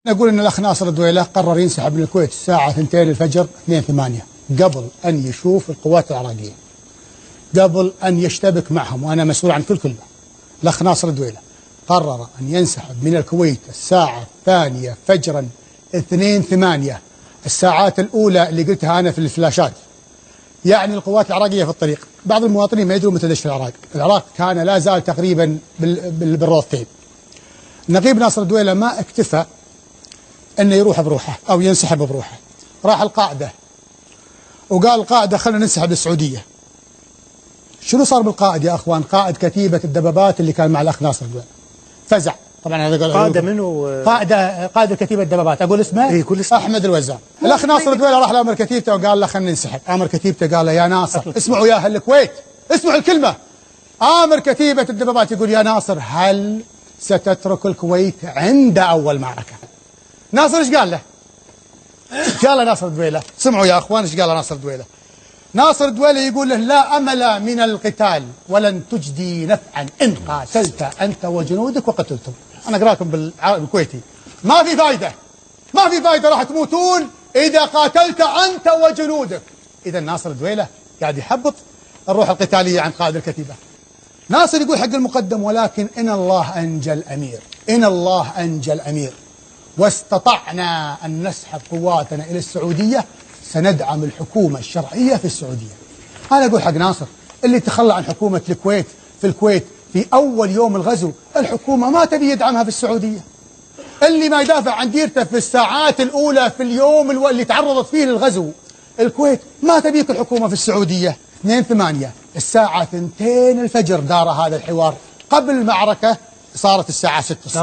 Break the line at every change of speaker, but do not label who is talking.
نقول ان الاخ ناصر الدويلة قرر ينسحب من الكويت الساعة 2 الفجر 2/8 قبل ان يشوف القوات العراقية، قبل ان يشتبك معهم، وانا مسؤول عن كل كلمة. الاخ ناصر الدويلة قرر ان ينسحب من الكويت الساعة 2 فجرا 2/8، الساعات الاولى اللي قلتها انا في الفلاشات. يعني القوات العراقية في الطريق، بعض المواطنين ما يدرون متى دش في العراق كان لا زال تقريبا بالروضتين. النقيب ناصر الدويلة ما اكتفى انه يروح بروحه او ينسحب بروحه، راح القاعده وقال القاعده خلينا ننسحب للسعوديه. شنو صار بالقائد يا اخوان؟ قائد كتيبه الدبابات اللي كان مع الاخ ناصر الدويلة فزع. طبعا هذا
قائد منه
قائد كتيبه الدبابات، اقول اسمه؟
اي كل اسمه
احمد الوزان. الاخ ناصر الدويلة راح لامر كتيبته وقال له خلينا ننسحب. امر كتيبته قال له يا ناصر اسمعوا يا اهل الكويت، اسمعوا الكلمه. امر كتيبه الدبابات يقول يا ناصر هل ستترك الكويت عند اول معركه؟ ناصر ايش قال له؟ قال له ناصر الدويلة، سمعوا يا اخوان ايش قال ناصر الدويلة. ناصر الدويلة يقول له لا امل من القتال ولن تجدي نفعا ان قاتلت انت وجنودك وقتلتم. انا اقرا لكم بالكويتي، ما في فايده، ما في فايده، راح تموتون اذا قاتلت انت وجنودك. اذا ناصر الدويلة قاعد يحبط الروح القتاليه عند قائد الكتيبه. ناصر يقول حق المقدم ولكن ان الله انجى الامير، ان الله انجى الامير واستطعنا أن نسحب قواتنا إلى السعودية سندعم الحكومة الشرعية في السعودية. أنا أقول حق ناصر اللي تخلى عن حكومة الكويت في الكويت في أول يوم الغزو، الحكومة ما تبي يدعمها في السعودية. اللي ما يدافع عن ديرته في الساعات الأولى في اليوم اللي تعرضت فيه للغزو، الكويت ما تبيك الحكومة في السعودية. 2/8 الساعة 2 الفجر دار هذا الحوار، قبل المعركة صارت الساعة 6 الصبح.